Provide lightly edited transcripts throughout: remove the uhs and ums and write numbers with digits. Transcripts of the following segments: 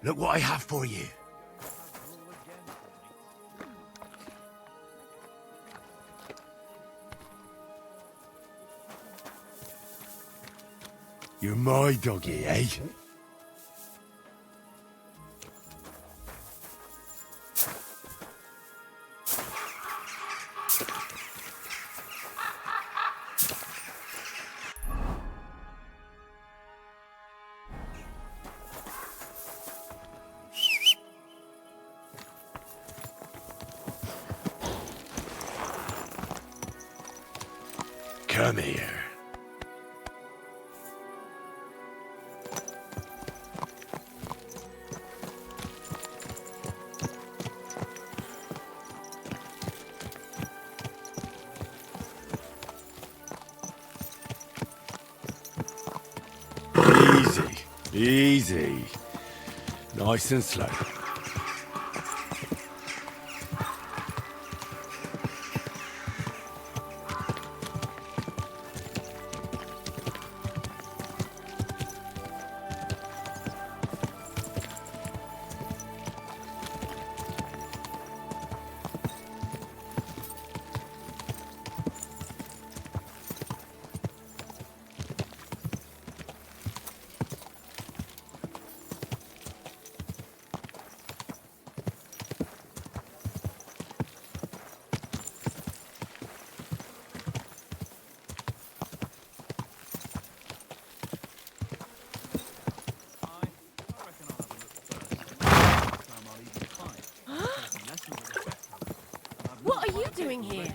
Look what I have for you. You're my doggy, eh? Come here. Easy. Nice and slow. What are you doing here?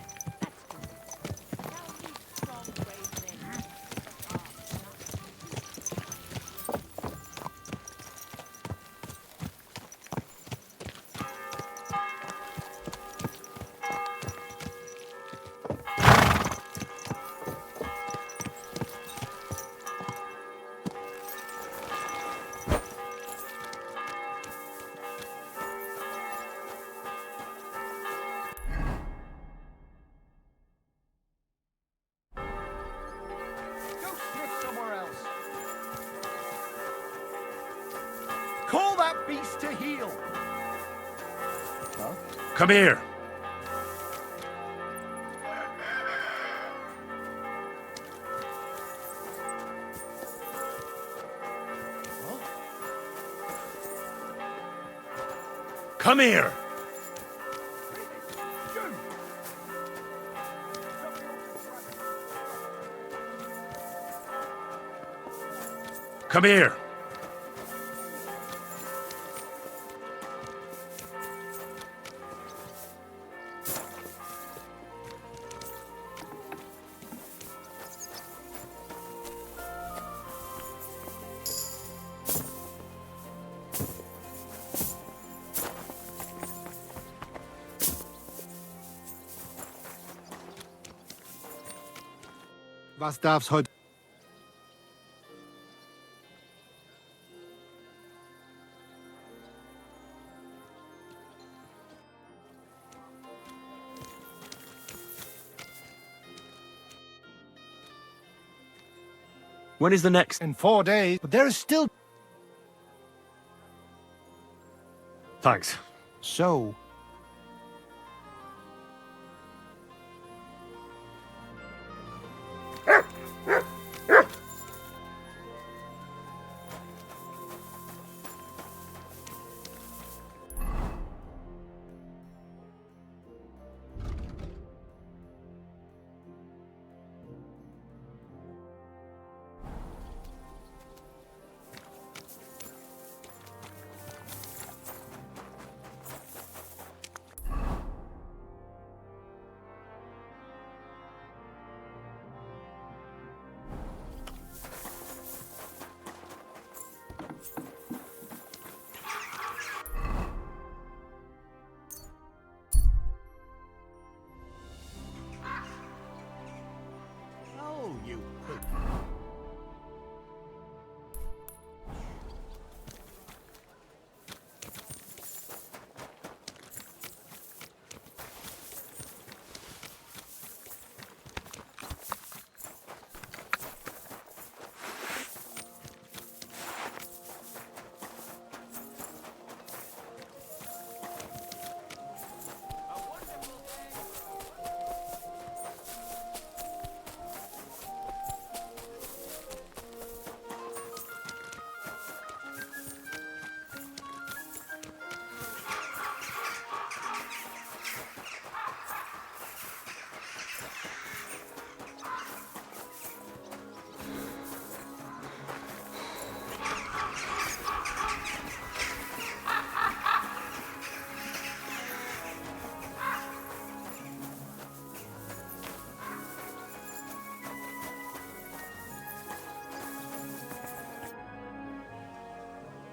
Call that beast to heel! Huh? Come here. Come here. Come here. Was darf's heute? When is the next? In 4 days, but there is still... Thanks. So...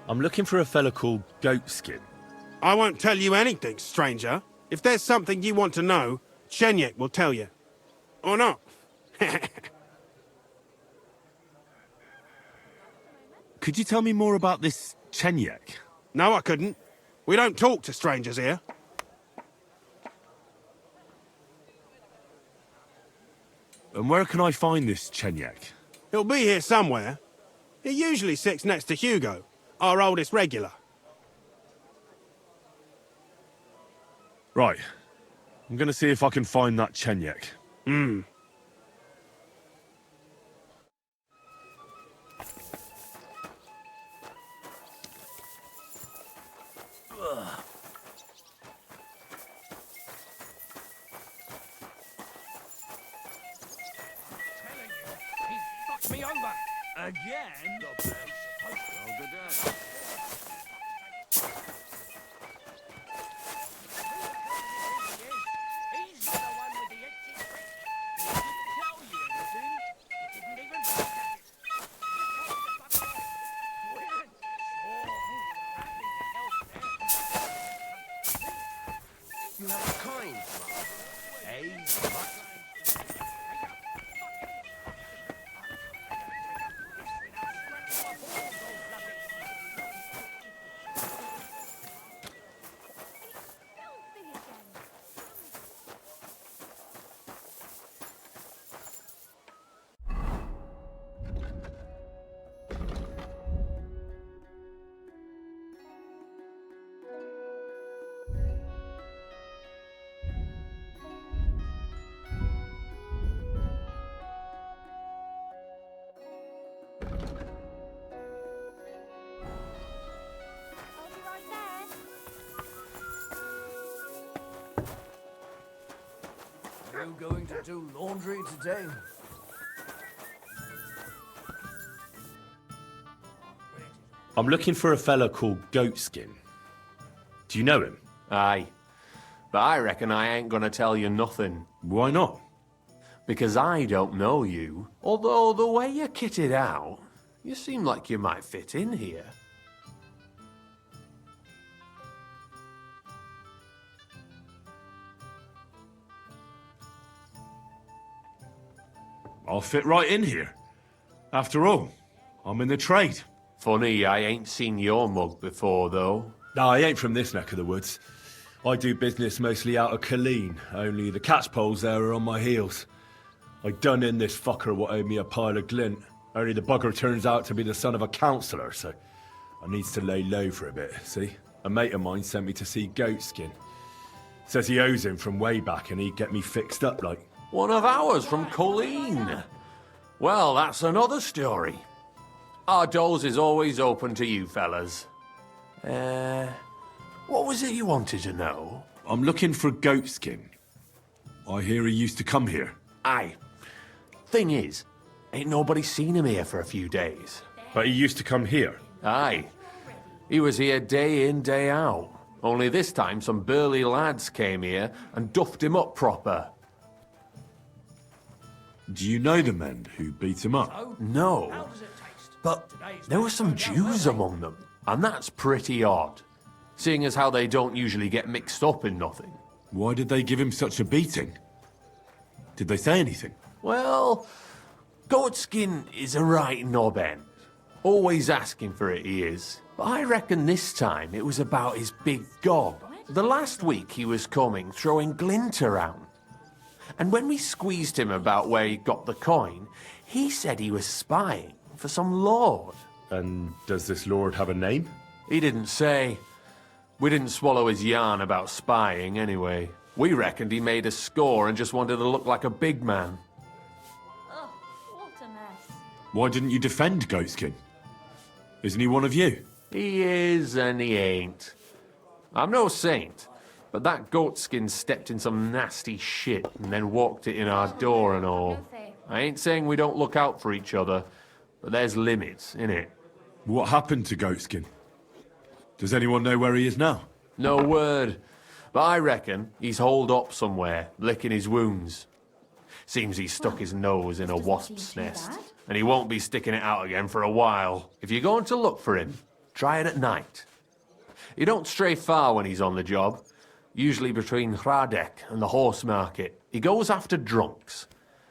I'm looking for a fella called Goatskin. I won't tell you anything, stranger. If there's something you want to know, Shenyek will tell you. Or not. Could you tell me more about this Chenyek? No, I couldn't. We don't talk to strangers here. And where can I find this Chenyek? He'll be here somewhere. He usually sits next to Hugo, our oldest regular. Right. I'm gonna see if I can find that Chenyek. Me over again. He's not the one with the itchy trick. He didn't tell you anything. He didn't even look at it. Just told the fucker off. Brilliant. Sure. Happy to help there. You have a kind smile. Eh? I'll be right there. Are you going to do laundry today? I'm looking for a fella called Goatskin. Do you know him? Aye. But I reckon I ain't gonna tell you nothing. Why not? Because I don't know you. Although the way you're kitted out, you seem like you might fit in here. I'll fit right in here. After all, I'm in the trade. Funny, I ain't seen your mug before, though. No, I ain't from this neck of the woods. I do business mostly out of Colleen, only the catchpoles there are on my heels. I done in this fucker what owed me a pile of glint, only the bugger turns out to be the son of a councillor, so I needs to lay low for a bit, see? A mate of mine sent me to see Goatskin. Says he owes him from way back and he'd get me fixed up like. One of ours from Colleen. Well, that's another story. Our doors is always open to you fellas. What was it you wanted to know? I'm looking for Goatskin. I hear he used to come here. Aye. Thing is, ain't nobody seen him here for a few days. But he used to come here. Aye. He was here day in, day out. Only this time some burly lads came here and duffed him up proper. Do you know the men who beat him up? No. But there were some Jews among them, and that's pretty odd. Seeing as how they don't usually get mixed up in nothing. Why did they give him such a beating? Did they say anything? Well, Goatskin is a right knob end. Always asking for it, he is. But I reckon this time it was about his big gob. The last week he was coming, throwing glint around. And when we squeezed him about where he got the coin, he said he was spying for some lord. And does this lord have a name? He didn't say. We didn't swallow his yarn about spying anyway. We reckoned he made a score and just wanted to look like a big man. Oh, what a mess. Why didn't you defend Goatskin? Isn't he one of you? He is and he ain't. I'm no saint, but that Goatskin stepped in some nasty shit and then walked it in our door and all. I ain't saying we don't look out for each other, but there's limits, innit? What happened to Goatskin? Does anyone know where he is now? No word, but I reckon he's holed up somewhere, licking his wounds. Seems he stuck his nose in a wasp's nest, and he won't be sticking it out again for a while. If you're going to look for him, try it at night. You don't stray far when he's on the job. Usually between Hradek and the horse market. He goes after drunks.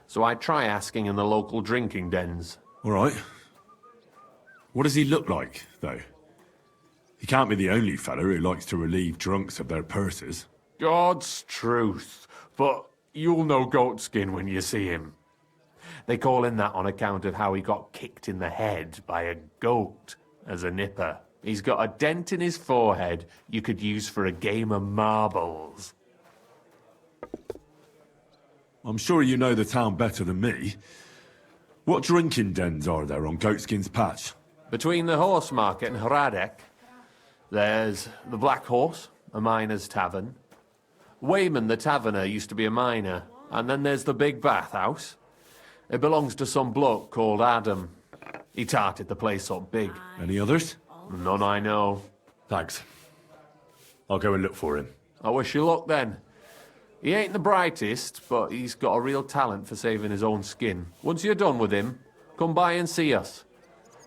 So I try asking in the local drinking dens. All right. What does he look like, though? He can't be the only fella who likes to relieve drunks of their purses. God's truth. But you'll know Goatskin when you see him. They call him that on account of how he got kicked in the head by a goat as a nipper. He's got a dent in his forehead you could use for a game of marbles. I'm sure you know the town better than me. What drinking dens are there on Goatskin's Patch? Between the horse market and Hradek, there's the Black Horse, a miner's tavern. Wayman the taverner used to be a miner. And then there's the Big Bathhouse. It belongs to some bloke called Adam. He tarted the place up big. Any others? None I know. Thanks. I'll go and look for him. I wish you luck then. He ain't the brightest, but he's got a real talent for saving his own skin. Once you're done with him, come by and see us.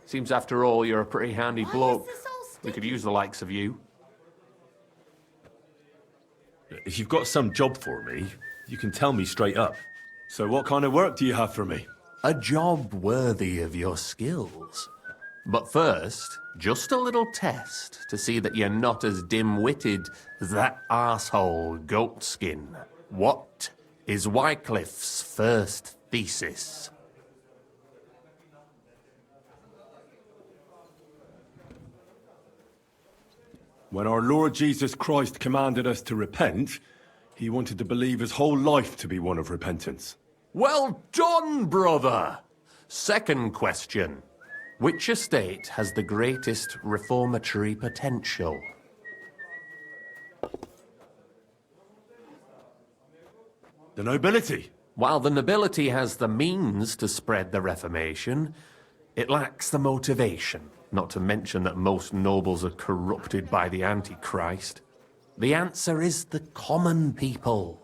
Seems after all you're a pretty handy bloke. this all We could use the likes of you. If you've got some job for me, you can tell me straight up. So what kind of work do you have for me? A job worthy of your skills. But first, just a little test to see that you're not as dim-witted as that arsehole Goatskin. What is Wycliffe's first thesis? When our Lord Jesus Christ commanded us to repent, he wanted the believer's whole life to be one of repentance. Well done, brother! Second question. Which estate has the greatest reformatory potential? The nobility. While the nobility has the means to spread the Reformation, it lacks the motivation, not to mention that most nobles are corrupted by the Antichrist. The answer is the common people.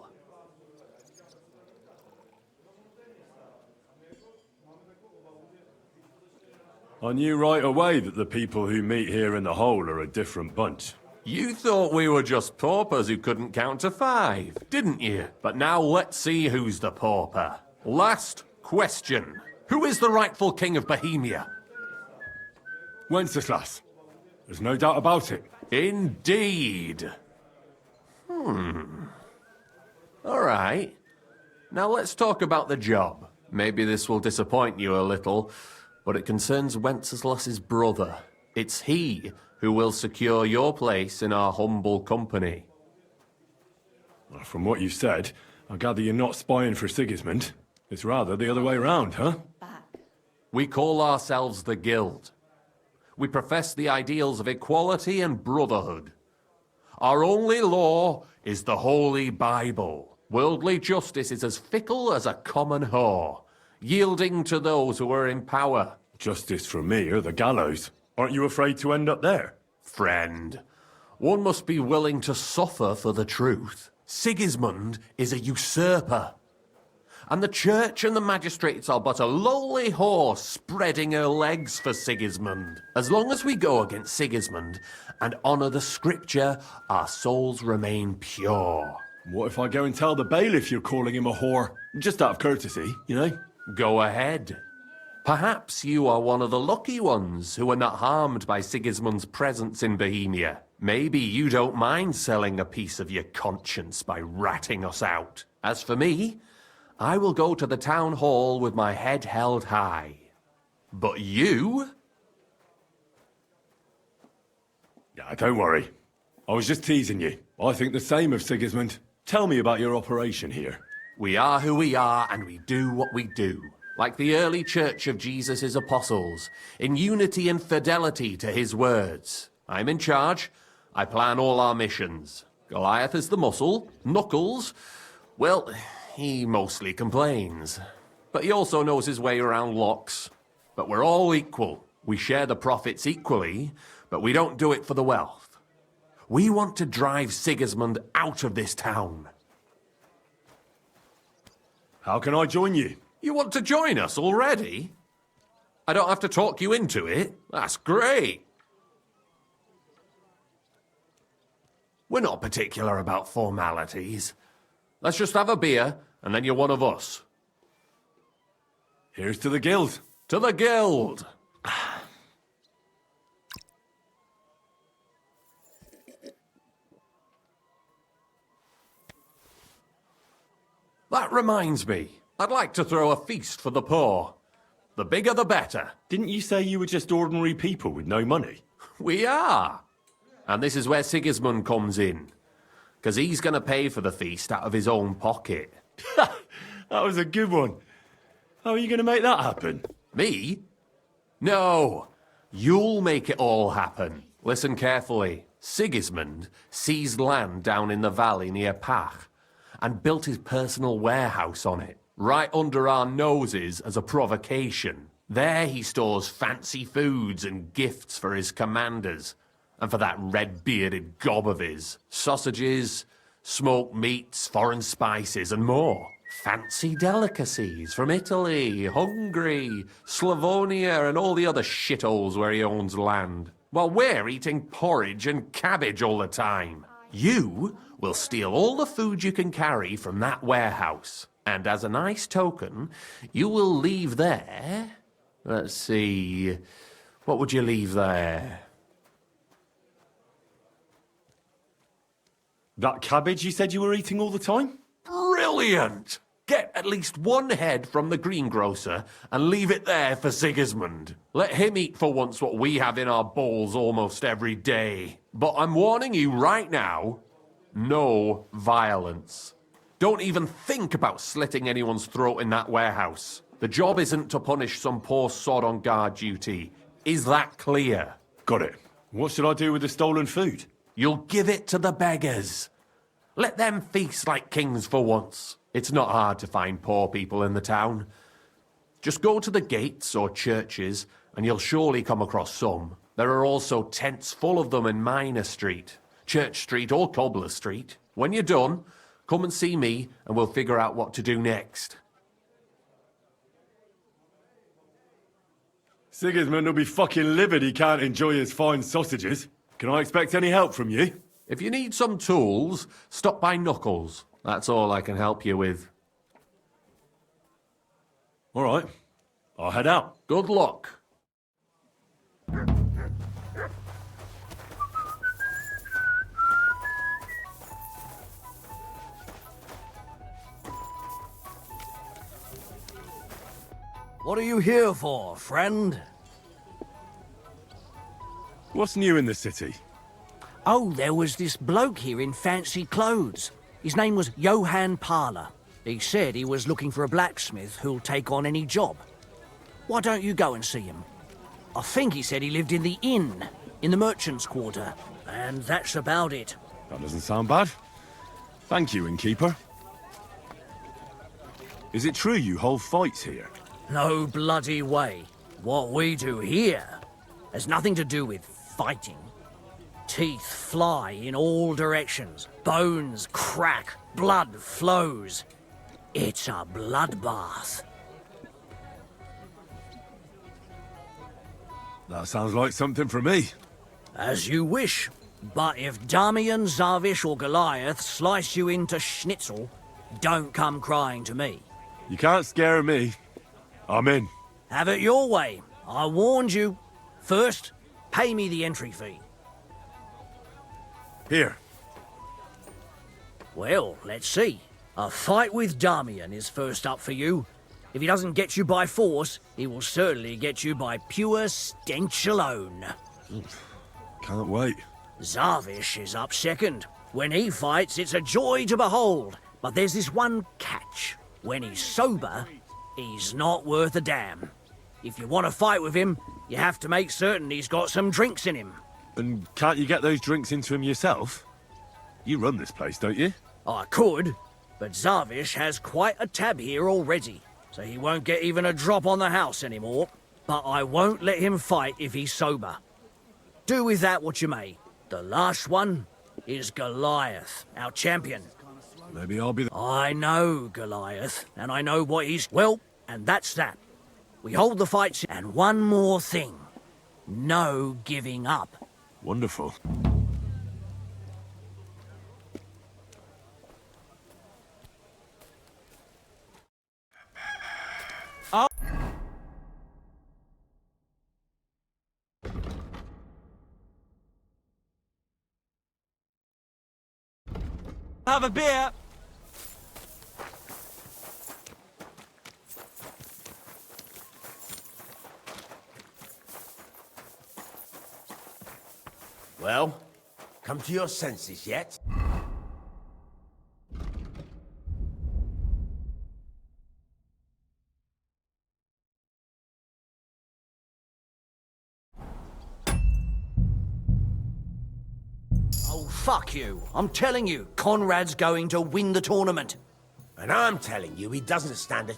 I knew right away that the people who meet here in the hole are a different bunch. You thought we were just paupers who couldn't count to 5, didn't you? But now let's see who's the pauper. Last question. Who is the rightful king of Bohemia? Wenceslas. There's no doubt about it. Indeed. All right. Now let's talk about the job. Maybe this will disappoint you a little, but it concerns Wenceslas's brother. It's he who will secure your place in our humble company. Well, from what you've said, I gather you're not spying for Sigismund. It's rather the other way around, huh? We call ourselves the Guild. We profess the ideals of equality and brotherhood. Our only law is the Holy Bible. Worldly justice is as fickle as a common whore, yielding to those who are in power. Justice for me or the gallows. Aren't you afraid to end up there? Friend, one must be willing to suffer for the truth. Sigismund is a usurper. And the church and the magistrates are but a lowly horse spreading her legs for Sigismund. As long as we go against Sigismund and honour the scripture, our souls remain pure. What if I go and tell the bailiff you're calling him a whore? Just out of courtesy, you know? Go ahead. Perhaps you are one of the lucky ones who are not harmed by Sigismund's presence in Bohemia. Maybe you don't mind selling a piece of your conscience by ratting us out. As for me, I will go to the town hall with my head held high. But you? Yeah, don't worry. I was just teasing you. I think the same of Sigismund. Tell me about your operation here. We are who we are and we do what we do. Like the early church of Jesus' apostles, in unity and fidelity to his words. I'm in charge. I plan all our missions. Goliath is the muscle. Knuckles, well, he mostly complains. But he also knows his way around locks. But we're all equal. We share the profits equally, but we don't do it for the wealth. We want to drive Sigismund out of this town. How can I join you? You want to join us already? I don't have to talk you into it. That's great. We're not particular about formalities. Let's just have a beer, and then you're one of us. Here's to the guild. To the guild! That reminds me, I'd like to throw a feast for the poor. The bigger the better. Didn't you say you were just ordinary people with no money? We are. And this is where Sigismund comes in. Because he's going to pay for the feast out of his own pocket. That was a good one. How are you going to make that happen? Me? No. You'll make it all happen. Listen carefully. Sigismund seized land down in the valley near Pach and built his personal warehouse on it, right under our noses as a provocation. There he stores fancy foods and gifts for his commanders, and for that red-bearded gob of his. Sausages, smoked meats, foreign spices, and more. Fancy delicacies from Italy, Hungary, Slavonia, and all the other shitholes where he owns land. While we're eating porridge and cabbage all the time. You will steal all the food you can carry from that warehouse. And as a nice token, you will leave there... Let's see... What would you leave there? That cabbage you said you were eating all the time? Brilliant! Get at least one head from the greengrocer and leave it there for Sigismund. Let him eat for once what we have in our bowls almost every day. But I'm warning you right now, no violence. Don't even think about slitting anyone's throat in that warehouse. The job isn't to punish some poor sod on guard duty. Is that clear? Got it. What should I do with the stolen food? You'll give it to the beggars. Let them feast like kings for once. It's not hard to find poor people in the town. Just go to the gates or churches, and you'll surely come across some. There are also tents full of them in Minor Street, Church Street or Cobbler Street. When you're done, come and see me, and we'll figure out what to do next. Sigismund will be fucking livid he can't enjoy his fine sausages. Can I expect any help from you? If you need some tools, stop by Knuckles. That's all I can help you with. All right. I'll head out. Good luck. What are you here for, friend? What's new in the city? Oh, there was this bloke here in fancy clothes. His name was Johann Parler. He said he was looking for a blacksmith who'll take on any job. Why don't you go and see him? I think he said he lived in the inn, in the merchant's quarter. And that's about it. That doesn't sound bad. Thank you, innkeeper. Is it true you hold fights here? No bloody way. What we do here has nothing to do with fighting. Teeth fly in all directions. Bones crack. Blood flows. It's a bloodbath. That sounds like something for me. As you wish. But if Damian, Zavish or Goliath slice you into schnitzel, don't come crying to me. You can't scare me. I'm in. Have it your way. I warned you. First, pay me the entry fee. Here. Well, let's see. A fight with Damian is first up for you. If he doesn't get you by force, he will certainly get you by pure stench alone. Can't wait. Zavish is up second. When he fights, it's a joy to behold. But there's this one catch. When he's sober, he's not worth a damn. If you want to fight with him, you have to make certain he's got some drinks in him. And can't you get those drinks into him yourself? You run this place, don't you? I could, but Zavish has quite a tab here already, so he won't get even a drop on the house anymore. But I won't let him fight if he's sober. Do with that what you may. The last one is Goliath, our champion. Maybe I'll be the... I know Goliath, and I know what he's... Well, and that's that. We hold the fights, and one more thing. No giving up. Wonderful. Have a beer. Well, come to your senses yet? Oh, fuck you. I'm telling you, Conrad's going to win the tournament. And I'm telling you, he doesn't stand a...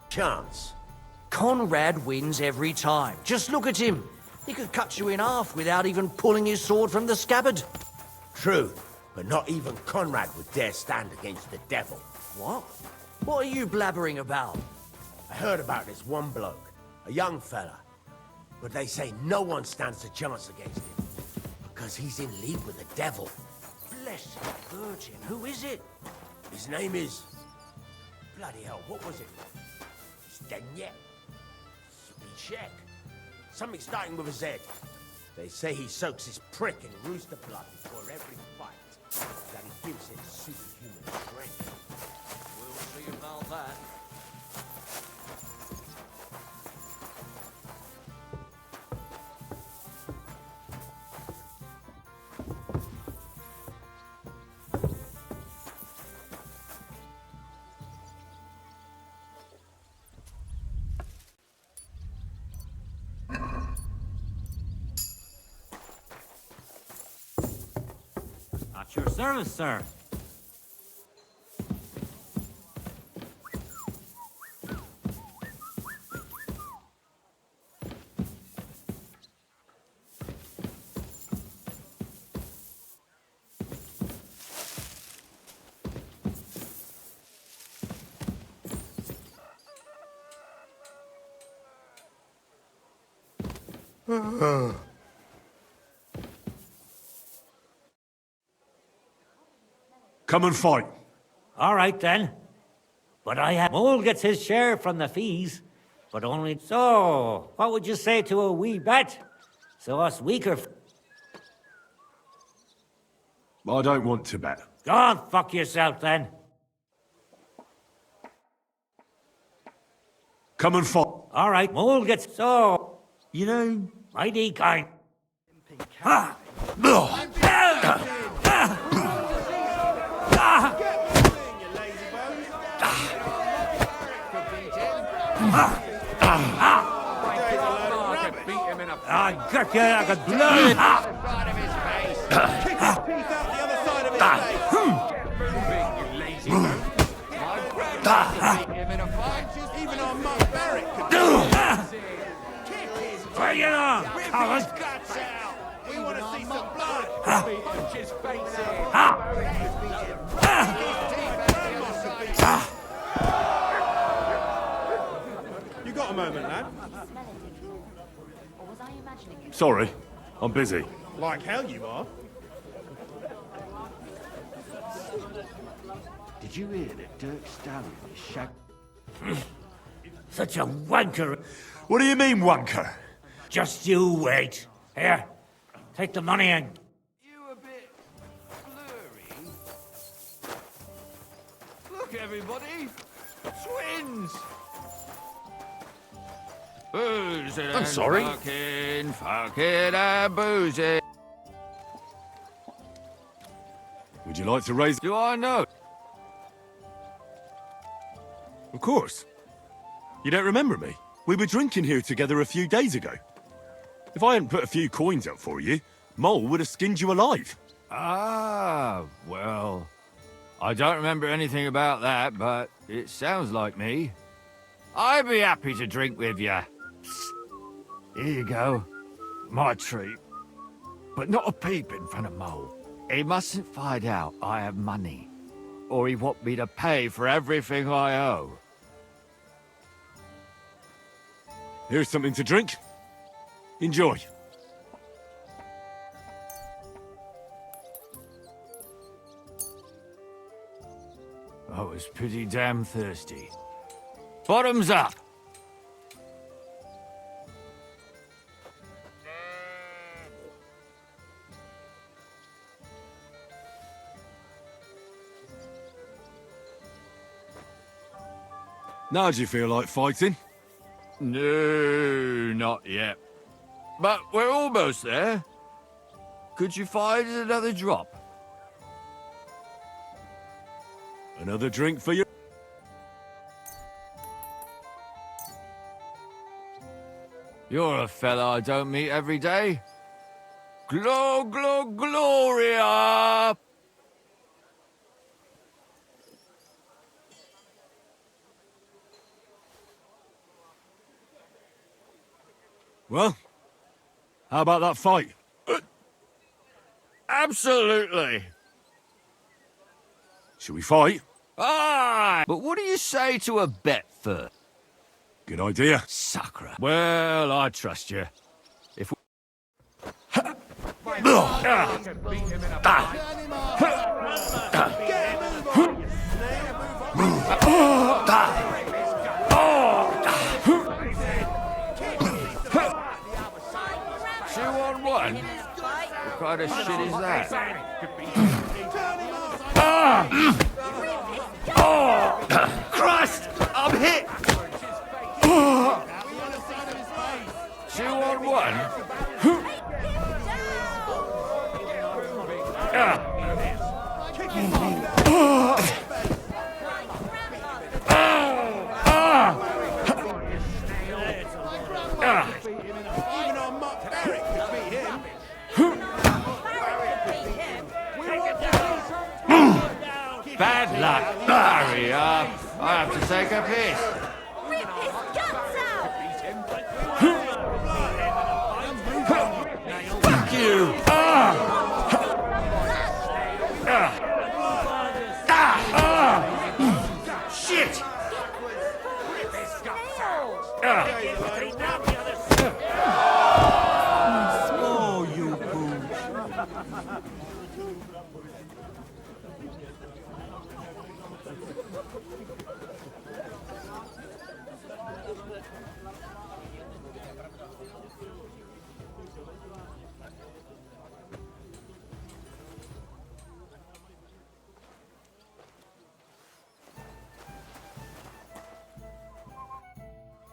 Chance. Conrad wins every time. Just look at him. He could cut you in half without even pulling his sword from the scabbard. True, but not even Conrad would dare stand against the devil. What? What are you blabbering about? I heard about this one bloke, a young fella. But they say no one stands a chance against him. Because he's in league with the devil. Blessed Virgin, who is it? His name is... Bloody hell, what was it? Stanyek. Cicaxk. Something starting with a Z. They say he soaks his prick in rooster blood before every fight. That he gives it superhuman strength. We'll see about that. At your service, sir. Come and fight. All right then. But I have... Mole gets his share from the fees, but only... So, what would you say to a wee bet? So us weaker... I don't want to bet. Go on, fuck yourself then. Come and fight. All right, Mole gets... So, you know, mighty kind. Ah! I got you like a blood. Even our Mark Barrett could Bring it on, coward. guts out. We want to see some blood. Just face it. You got a moment, lad? Or was I imagining it? Sorry, I'm busy. Like hell you are. Did you hear that Dirk Stallion is shag... Such a wanker. What do you mean, wanker? Just you wait. Here, take the money and... You a bit blurry? Look, everybody! Twins! Boozing I'm sorry. Fucking and boozing. Would you like to raise... Do I know? Of course. You don't remember me? We were drinking here together a few days ago. If I hadn't put a few coins up for you, Mole would have skinned you alive. Ah, well... I don't remember anything about that, but it sounds like me. I'd be happy to drink with you. Here you go. My treat. But not a peep in front of Mole. He mustn't find out I have money. Or he want me to pay for everything I owe. Here's something to drink. Enjoy. I was pretty damn thirsty. Bottoms up! Now do you feel like fighting? No, not yet. But we're almost there. Could you find another drop? Another drink for you? You're a fella I don't meet every day. Gloria! Well, how about that fight? Absolutely. Shall we fight? Aye! But what do you say to a bet first? Good idea. Sucker. Well, I trust you. If we... Two on one? What kind of shit is that? Christ! I'm hit! Two on one? Even our Mark Barrett could beat him. Bad luck, Barry. I have to take a piss. Rip his guts out! Fuck you! Shit!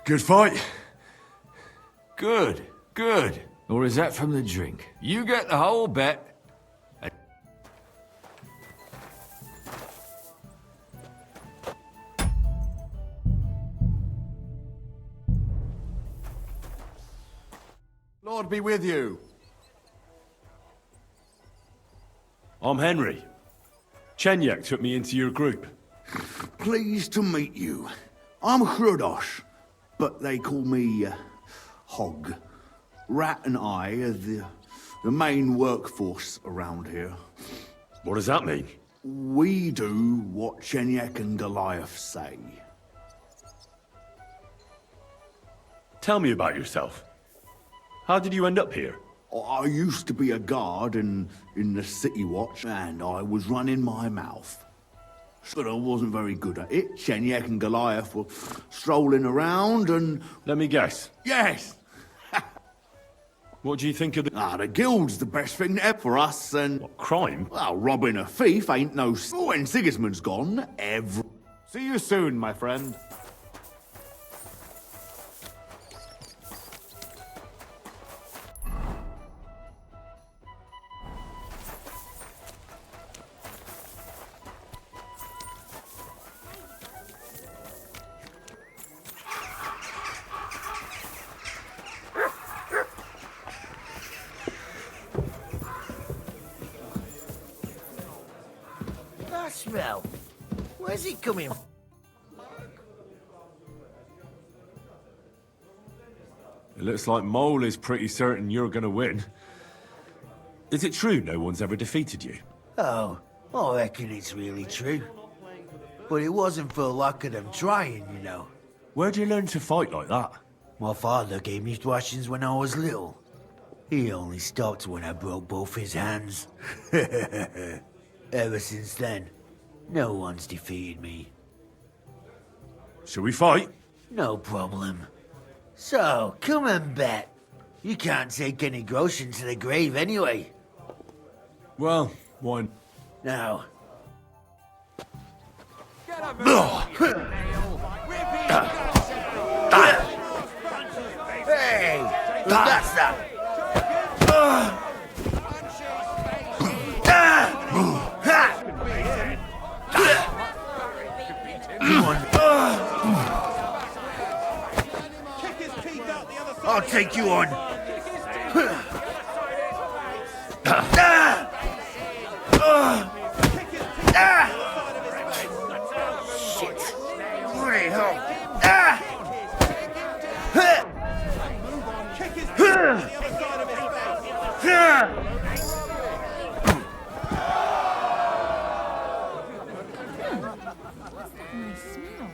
Good fight. Good, good. Or is that from the drink? You get the whole bet. Lord be with you. I'm Henry. Cicaxk took me into your group. Pleased to meet you. I'm Hrudosh, but they call me Hog. Rat and I are the main workforce around here. What does that mean? We do what Cicaxk and Goliath say. Tell me about yourself. How did you end up here? I used to be a guard in the City Watch, and I was running my mouth. But I wasn't very good at it. Cicaxk and Goliath were strolling around and... Let me guess. Yes! What do you think of the... The guild's the best thing ever for us, and... What, crime? Well, robbing a thief ain't no... When Sigismund's gone, See you soon, my friend. That smell. Where's it coming from? It looks like Mole is pretty certain you're gonna win. Is it true no one's ever defeated you? Oh, I reckon it's really true. But it wasn't for lack of them trying, you know. Where'd you learn to fight like that? My father gave me thrashings when I was little. He only stopped when I broke both his hands. Ever since then, no one's defeated me. Shall we fight? No problem. So, come and bet. You can't take any groschen to the grave anyway. Well, why... Now. Hey! That's that! I'll take you on. Shit. What the hell? Nice smell.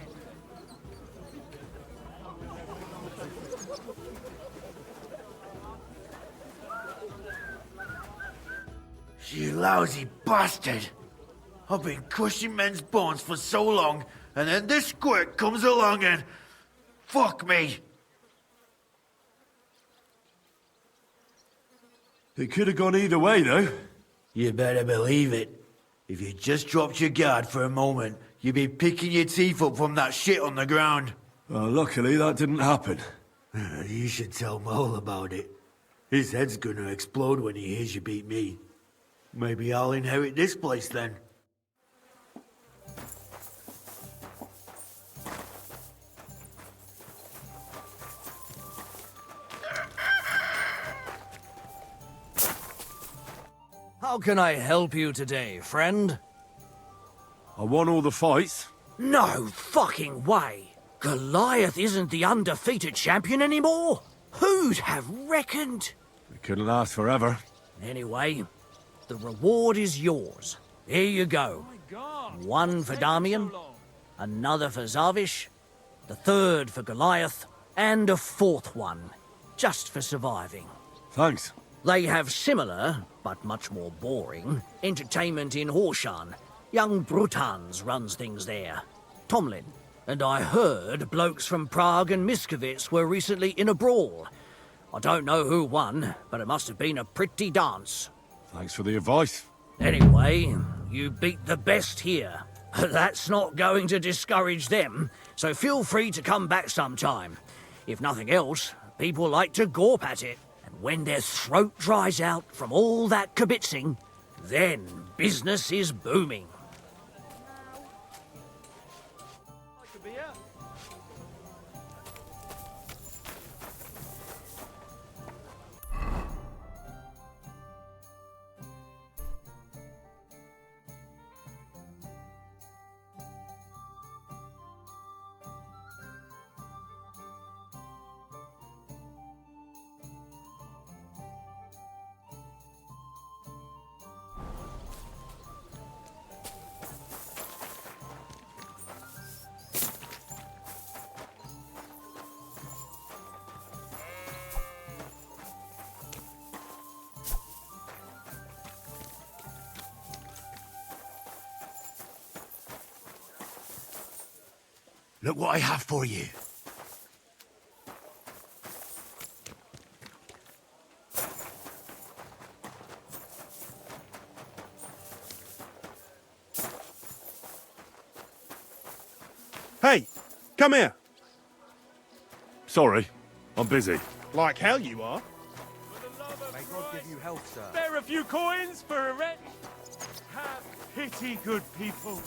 You lousy bastard! I've been crushing men's bones for so long, and then this squirt comes along and... Fuck me! It could have gone either way, though. You better believe it. If you just dropped your guard for a moment, you'd be picking your teeth up from that shit on the ground. Well, luckily that didn't happen. You should tell Mole about it. His head's gonna explode when he hears you beat me. Maybe I'll inherit this place then. How can I help you today, friend? I won all the fights. No fucking way! Goliath isn't the undefeated champion anymore? Who'd have reckoned? It couldn't last forever. Anyway, the reward is yours. Here you go. One for Damian, another for Zavish, the third for Goliath, and a fourth one, just for surviving. Thanks. They have similar, but much more boring, entertainment in Horshan. Young Brutans runs things there. Tomlin. And I heard blokes from Prague and Miskovitz were recently in a brawl. I don't know who won, but it must have been a pretty dance. Thanks for the advice. Anyway, you beat the best here. That's not going to discourage them, so feel free to come back sometime. If nothing else, people like to gawp at it. And when their throat dries out from all that kibitzing, then business is booming. Look what I have for you. Hey, come here. Sorry, I'm busy. Like hell you are. May God give you health, sir. Spare a few coins for a wretch. Have pity, good people.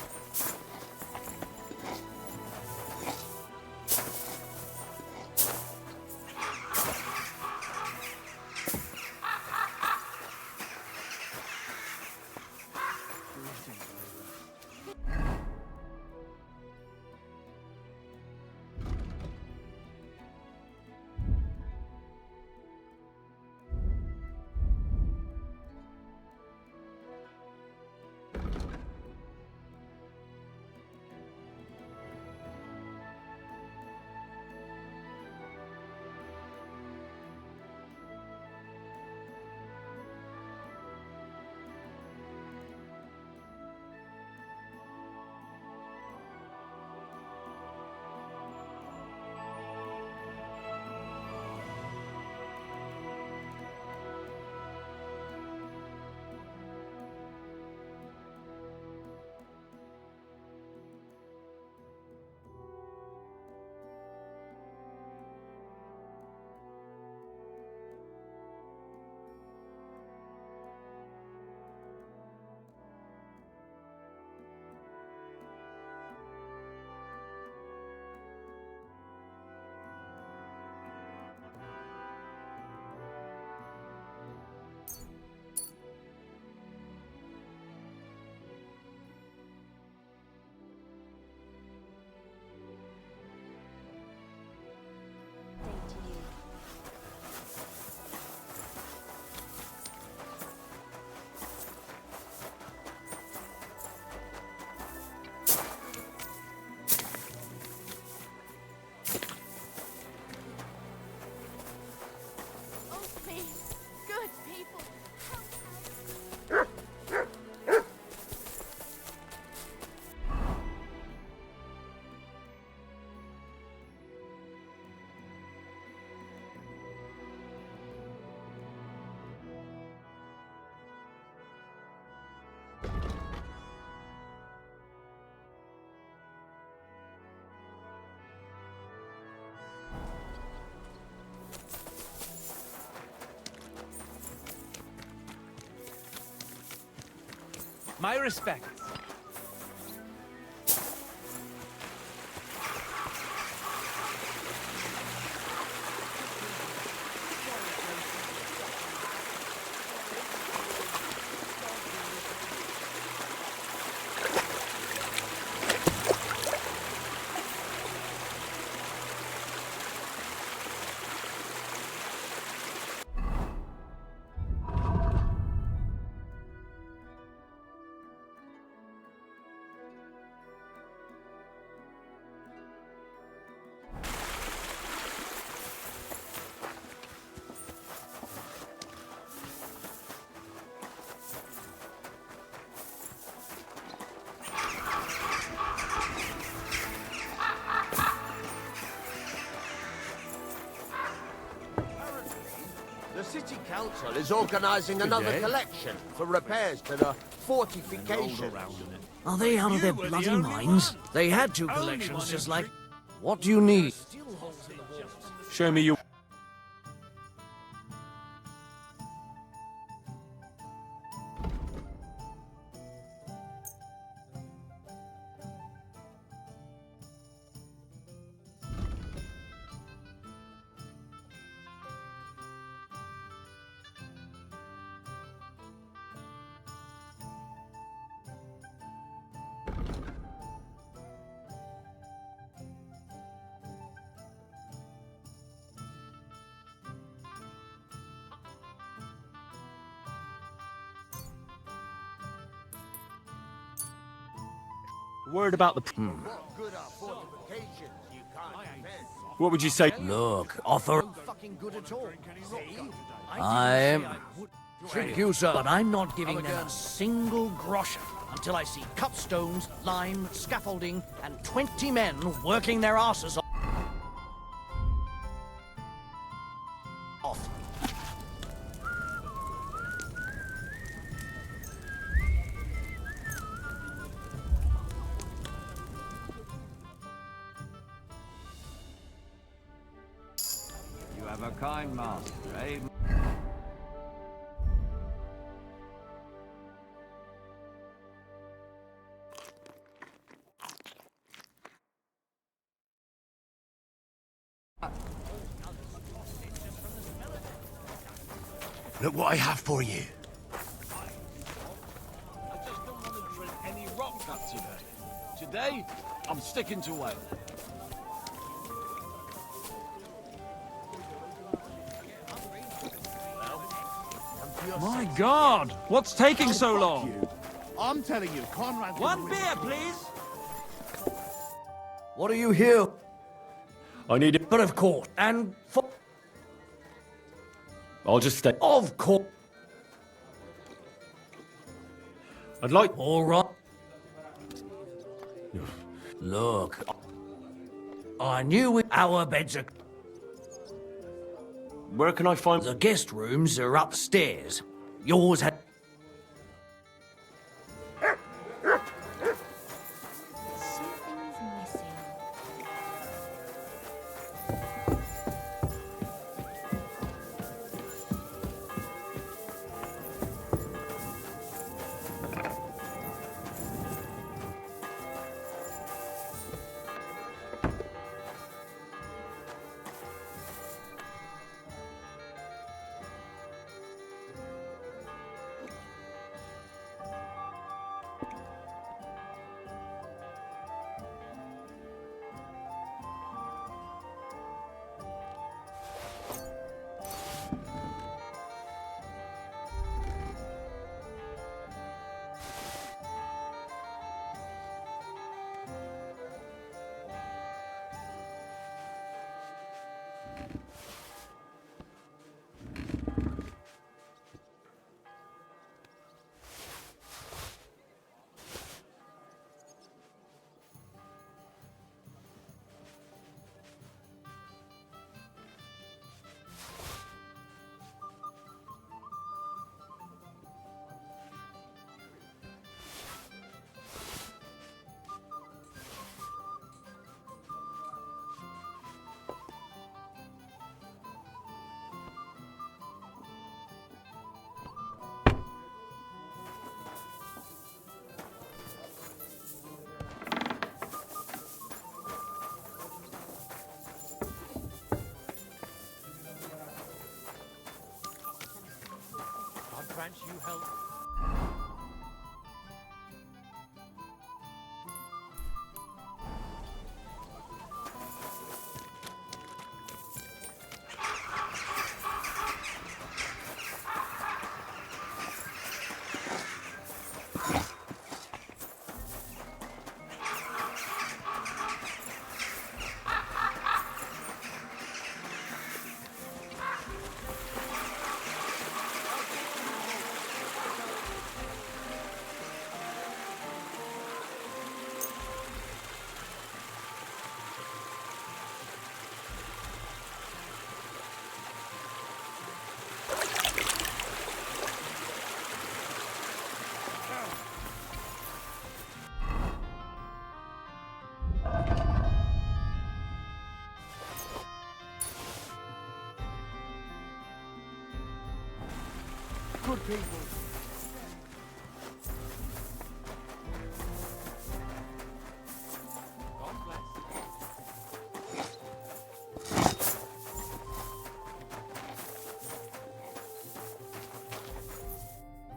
My respects. The city council is organising another collection for repairs to the fortifications. Are they out of their bloody minds? They had two collections just like... What do you need? Show me your... Word about the... Good are fortifications you can't defend. What would you say? Look, offer. Fucking good at all. Thank you, sir. But I'm not giving them a single groschen until I see cut stones, lime, scaffolding, and 20 men working their asses off. You have a kind master, eh? Look what I have for you. I just don't want to drink any rock cut today. Today, I'm sticking to ale. My God, what's taking so long? I'm telling you, Conrad. One beer, please. What are you here? I need it. But of course, and for... I'll just stay. Of course. I'd like... All right. Look. I knew our beds are... Where can I find... The guest rooms are upstairs. Yours had... Something's missing. God grant you help. good people.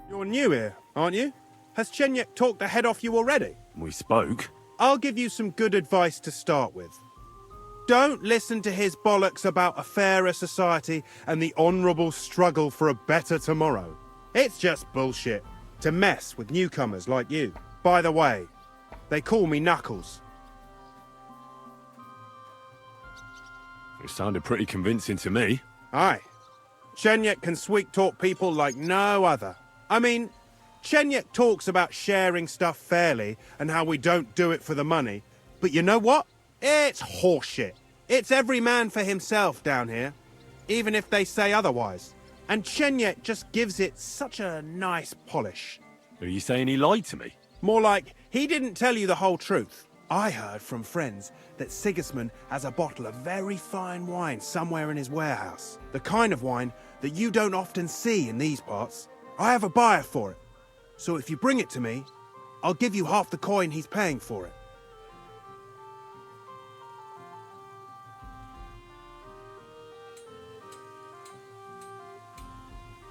You're new here, aren't you? Has Chenyek talked the head off you already? We spoke. I'll give you some good advice to start with. Don't listen to his bollocks about a fairer society and the honourable struggle for a better tomorrow. It's just bullshit to mess with newcomers like you. By the way, they call me Knuckles. It sounded pretty convincing to me. Aye. Chenyek can sweet-talk people like no other. I mean, Chenyek talks about sharing stuff fairly and how we don't do it for the money. But you know what? It's horseshit. It's every man for himself down here, even if they say otherwise. And Chenyek just gives it such a nice polish. Are you saying he lied to me? More like, he didn't tell you the whole truth. I heard from friends that Sigismund has a bottle of very fine wine somewhere in his warehouse. The kind of wine that you don't often see in these parts. I have a buyer for it. So if you bring it to me, I'll give you half the coin he's paying for it.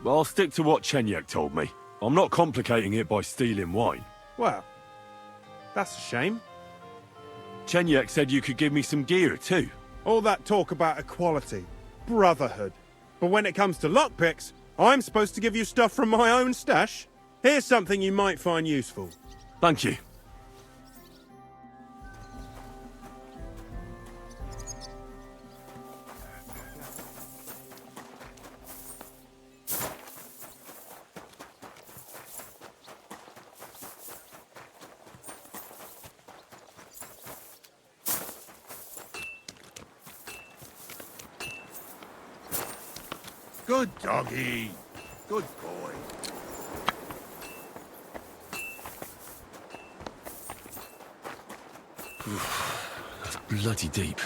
Well, I'll stick to what Chenyek told me. I'm not complicating it by stealing wine. Well, that's a shame. Chenyek said you could give me some gear too. All that talk about equality, brotherhood. But when it comes to lockpicks, I'm supposed to give you stuff from my own stash. Here's something you might find useful. Thank you. Good doggy. Good boy. That's bloody deep.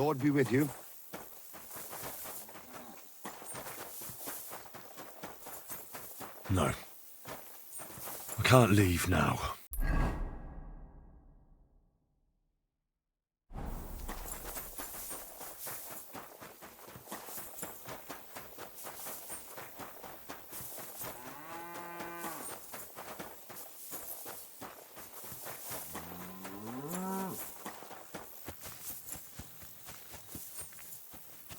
Lord be with you. No. I can't leave now.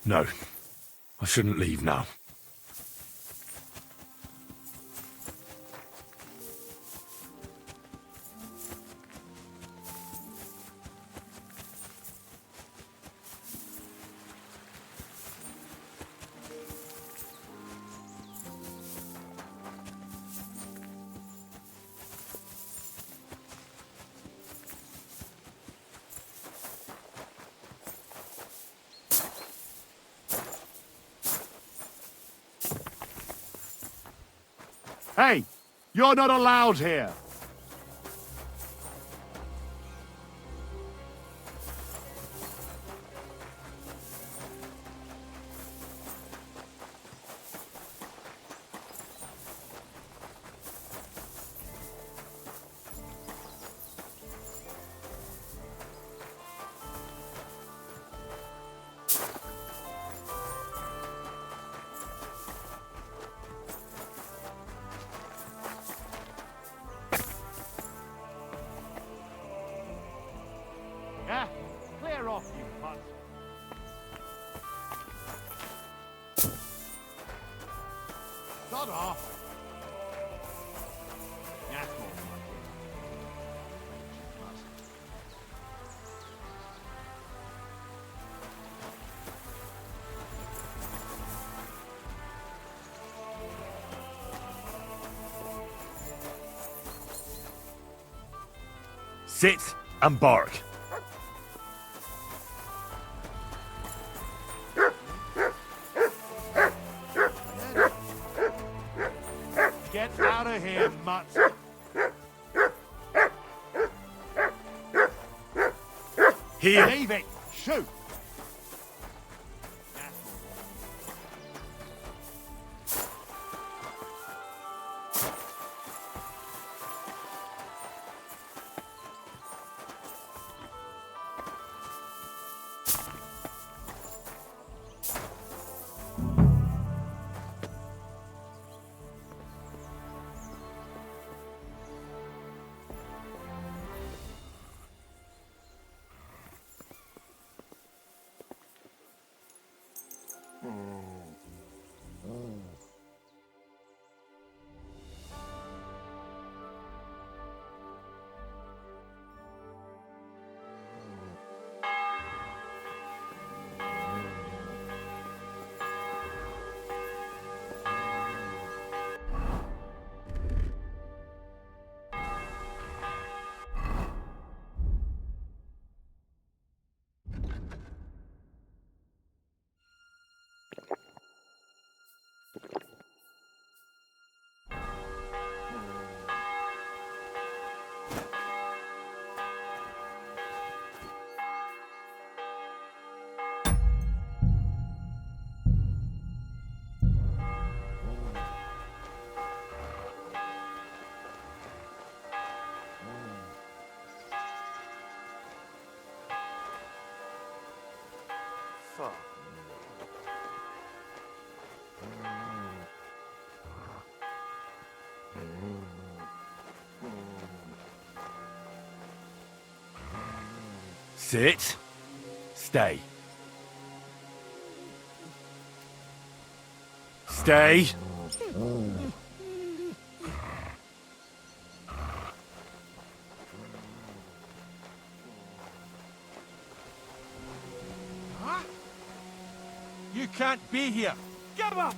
No. I shouldn't leave now. Hey, you're not allowed here. Yeah, clear off, you cunt. Sod off. Yeah, cool. Sit and bark. Get out of here, mutt. Here. Leave it. Shoot. Sit. Stay. Stay. You can't be here. Give up!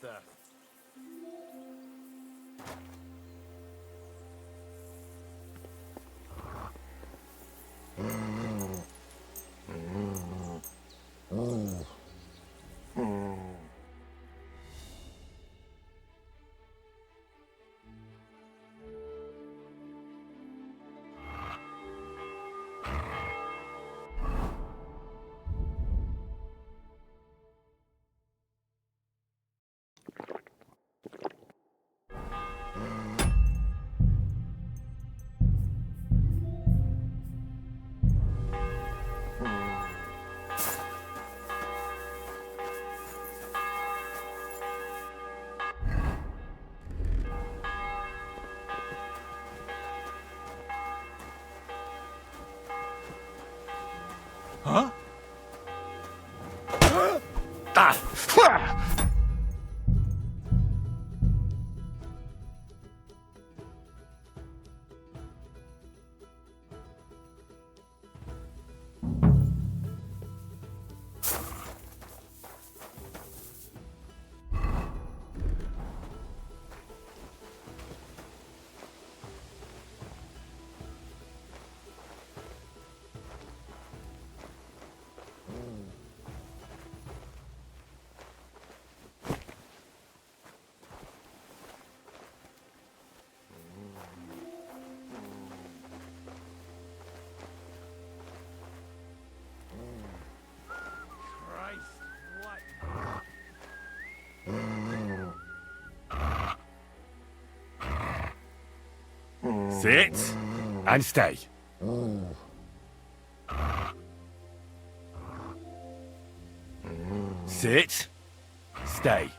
there. Huh? Ah! Sit and stay. Sit, stay.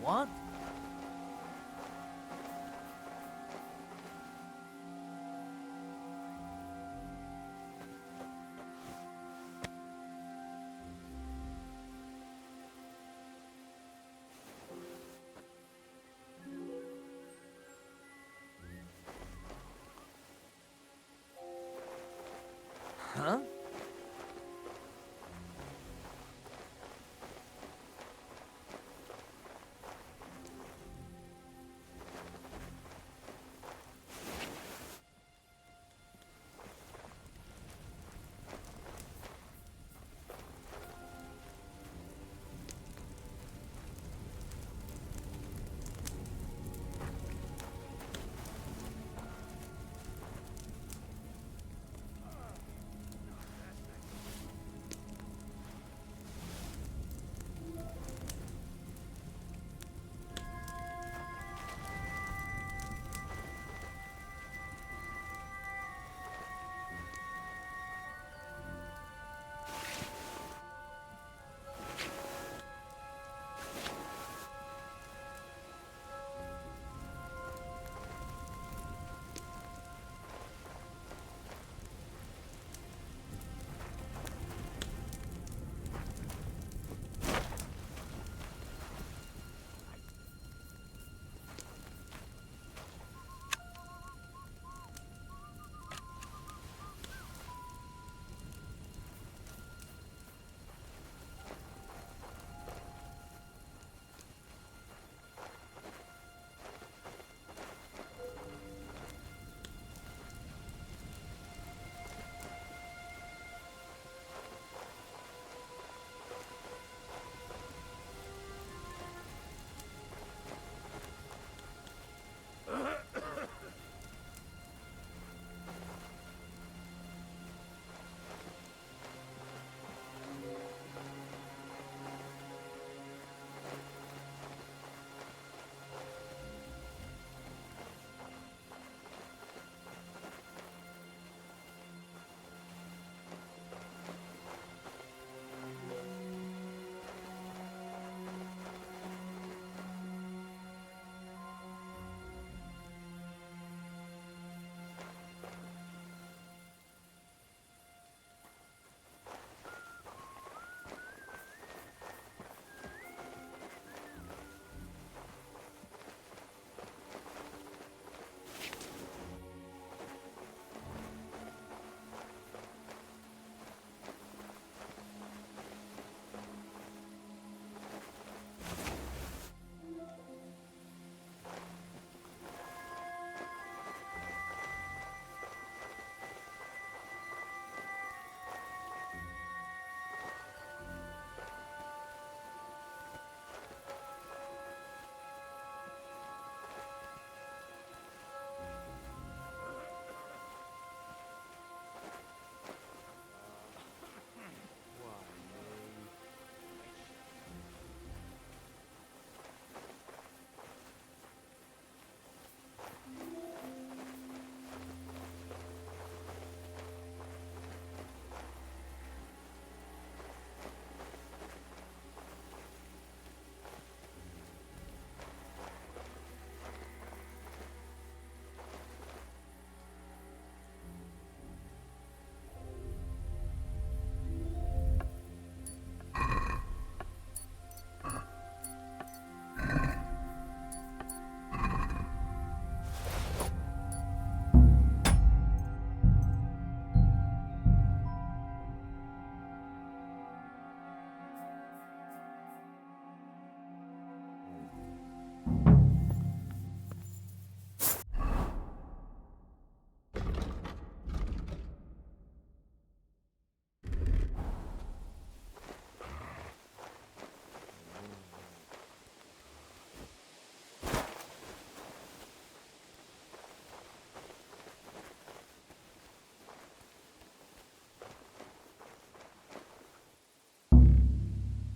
What? Huh?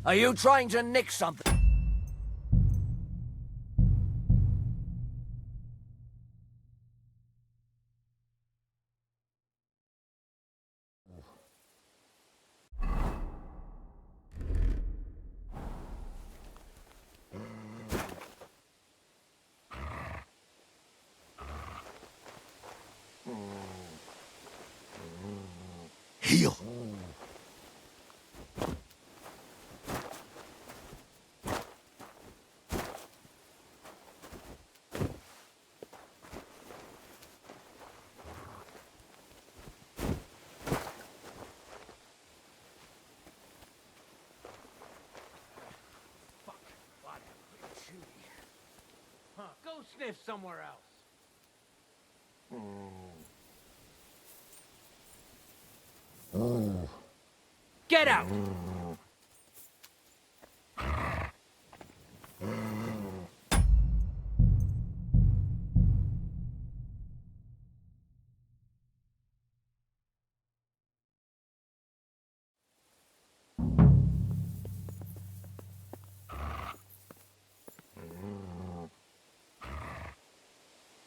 Are you trying to nick something? Heal. Go sniff somewhere else. Get out!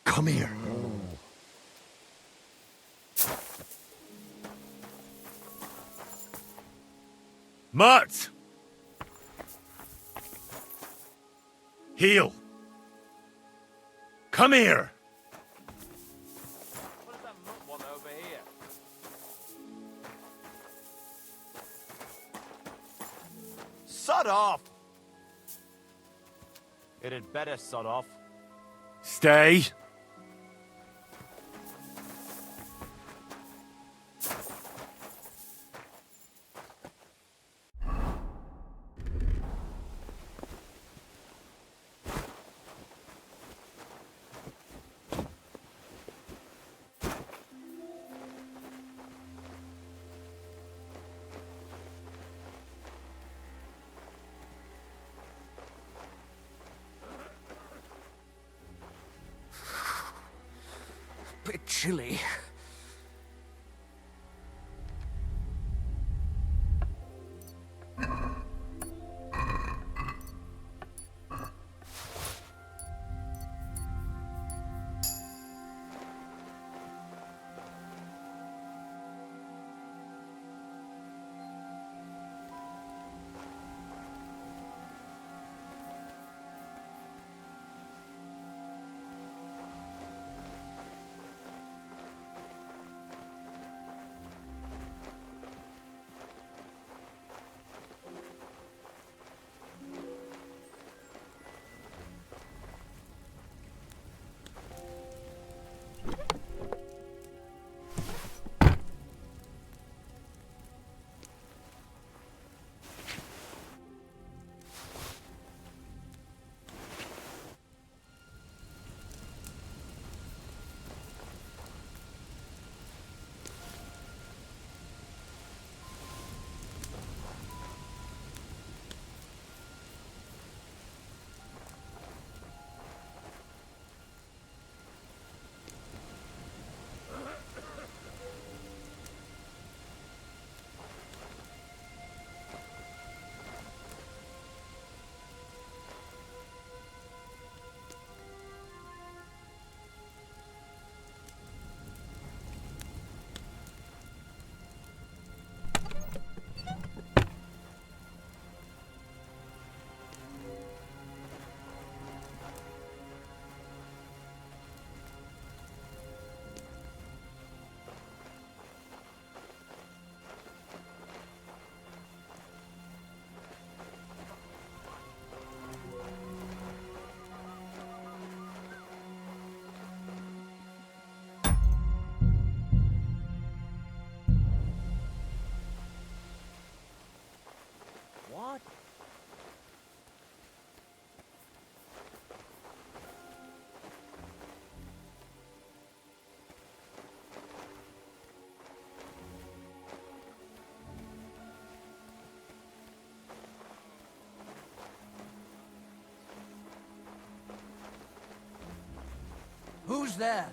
Come here. Mutt! Heel! Come here! What does that mutt want over here? Sod off! It had better sod off. Stay! Bit chilly. What? Who's there?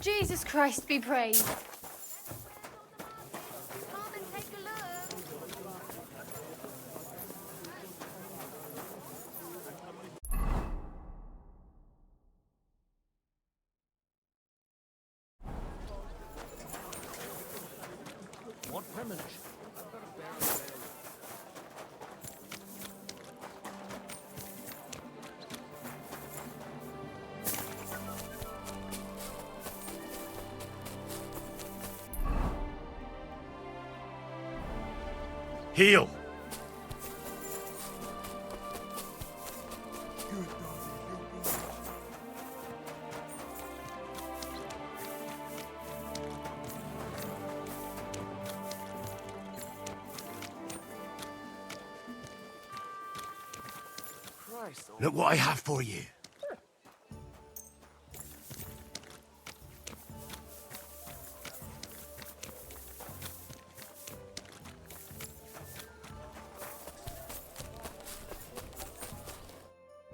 Jesus Christ be praised. What premonition? Heal! Look what I have for you.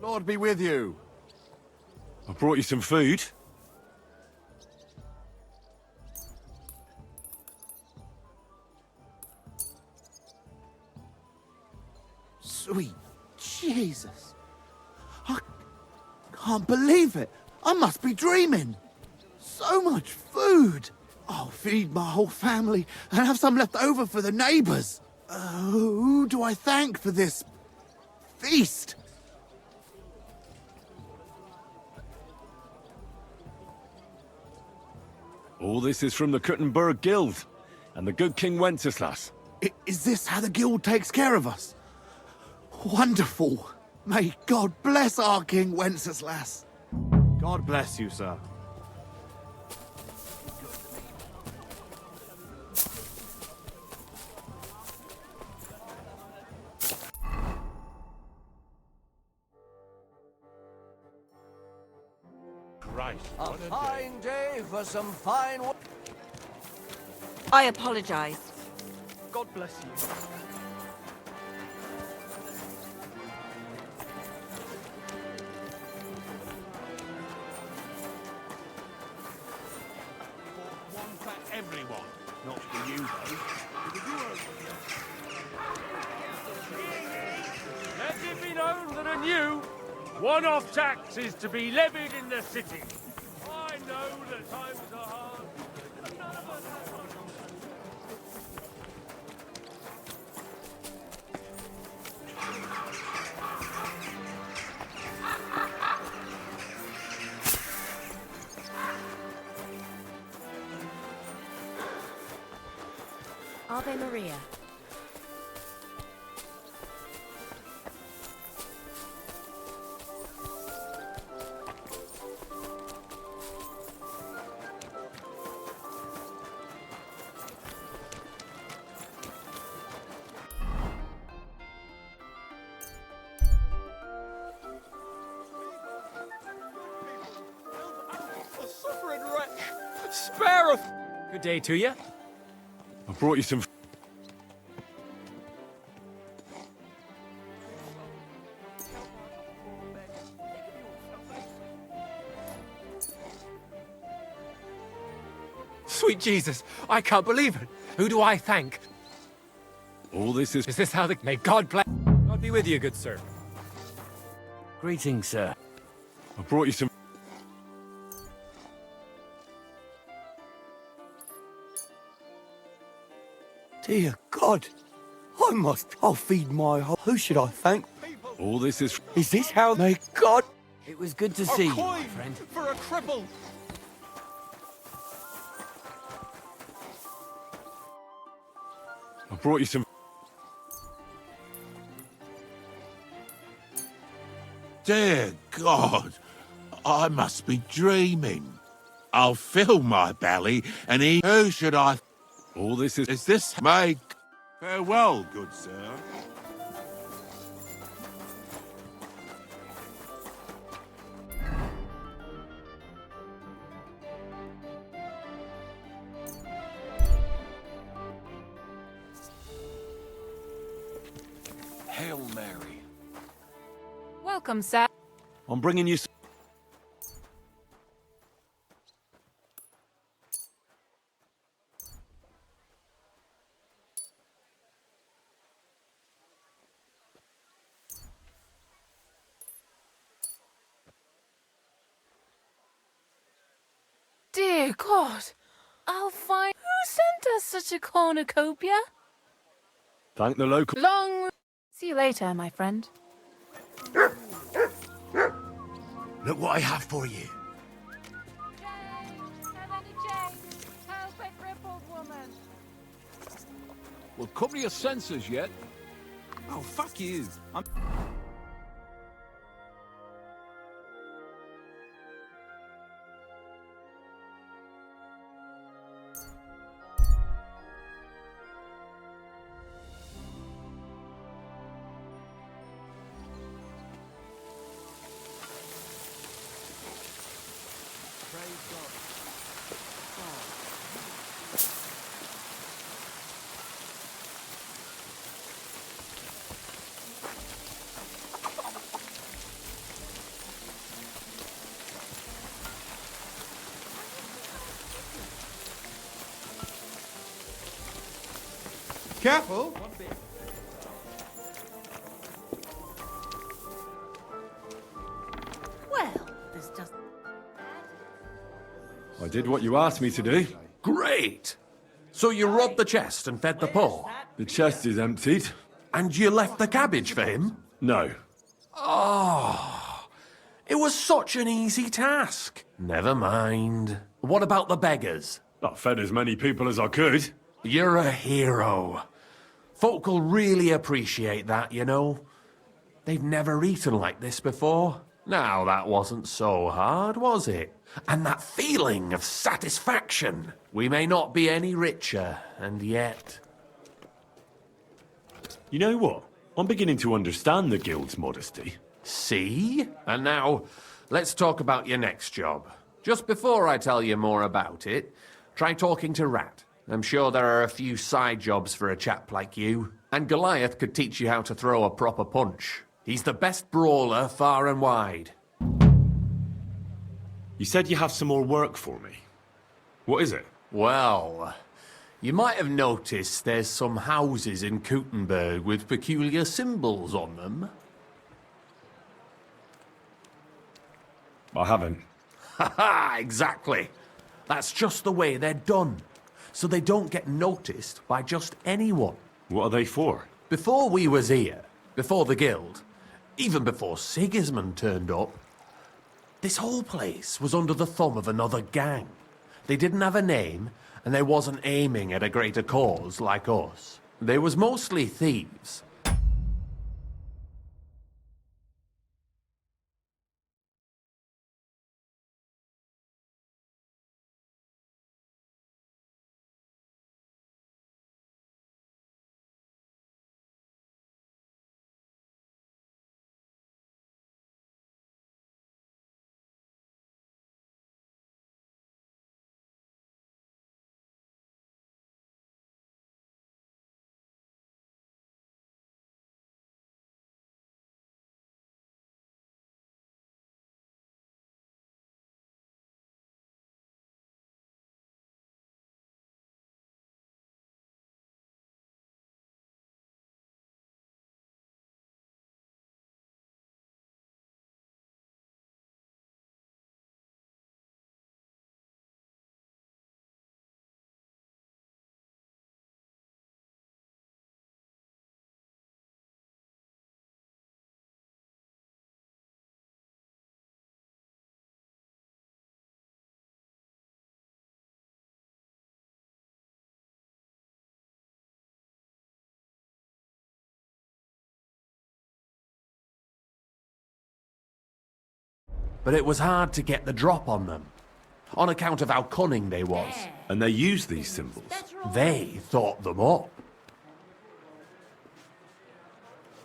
Lord be with you. I brought you some food. Sweet Jesus. I can't believe it. I must be dreaming. So much food. I'll feed my whole family and have some left over for the neighbors. Who do I thank for this feast? All this is from the Kuttenberg Guild and the good King Wenceslas. Is this how the guild takes care of us? Wonderful. May God bless our King Wenceslas. God bless you, sir. Christ, A what a day. fine day for some fine work. I apologize. God bless you. One for everyone. Not for you, though. Let it be known that a new one-off tax is to be levied in the city. I know that times are hard, but none of us have one. Ave Maria. A suffering wretch! Spare us! Good day to you. I brought you some... Sweet Jesus, I can't believe it. Who do I thank? All this is... Is this how the... May God bless... God be with you, good sir. Greetings, sir. I brought you some... Dear God, I'll feed my whole... Who should I thank? All this is... Is this how... May God... It was good to see you, my Coin friend. for a cripple. I brought you some... Dear God, I must be dreaming. I'll fill my belly and eat. Who should I... All this is... Is this my... Farewell, good sir. Hail Mary. Welcome, sir. I'm bringing you... Dear God. I'll find... Who sent us such a cornucopia? Thank the local... Long... See you later, my friend. Look what I have for you. Well, come to your senses yet. Oh, fuck you. Careful! Well, there's just... I did what you asked me to do. Great! So you robbed the chest and fed the poor? The chest is emptied. And you left the cabbage for him? No. Oh, it was such an easy task. Never mind. What about the beggars? I fed as many people as I could. You're a hero. Folk will really appreciate that, you know. They've never eaten like this before. Now, that wasn't so hard, was it? And that feeling of satisfaction. We may not be any richer, and yet... You know what? I'm beginning to understand the guild's modesty. See? And now, let's talk about your next job. Just before I tell you more about it, try talking to Rat. I'm sure there are a few side jobs for a chap like you. And Goliath could teach you how to throw a proper punch. He's the best brawler far and wide. You said you have some more work for me. What is it? Well, you might have noticed there's some houses in Kuttenberg with peculiar symbols on them. I haven't. Ha-ha, exactly. That's just the way they're done. So they don't get noticed by just anyone. What are they for? Before we was here, before the guild, even before Sigismund turned up, this whole place was under the thumb of another gang. They didn't have a name, and they wasn't aiming at a greater cause like us. They was mostly thieves. But it was hard to get the drop on them, on account of how cunning they was. And they use these symbols? They thought them up.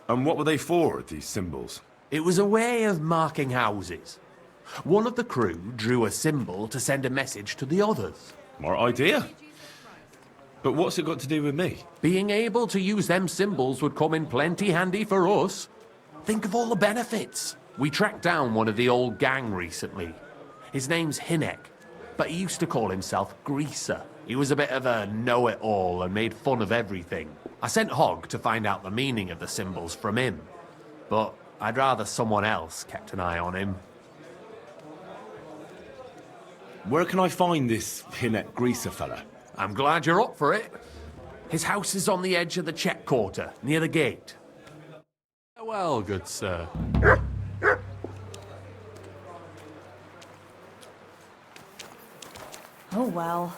And what were they for, these symbols? It was a way of marking houses. One of the crew drew a symbol to send a message to the others. More idea. But what's it got to do with me? Being able to use them symbols would come in plenty handy for us. Think of all the benefits. We tracked down one of the old gang recently. His name's Hinek, but he used to call himself Greaser. He was a bit of a know-it-all and made fun of everything. I sent Hogg to find out the meaning of the symbols from him, but I'd rather someone else kept an eye on him. Where can I find this Hinnet Greaser fella? I'm glad you're up for it. His house is on the edge of the check quarter, near the gate. Well, good sir. Oh well.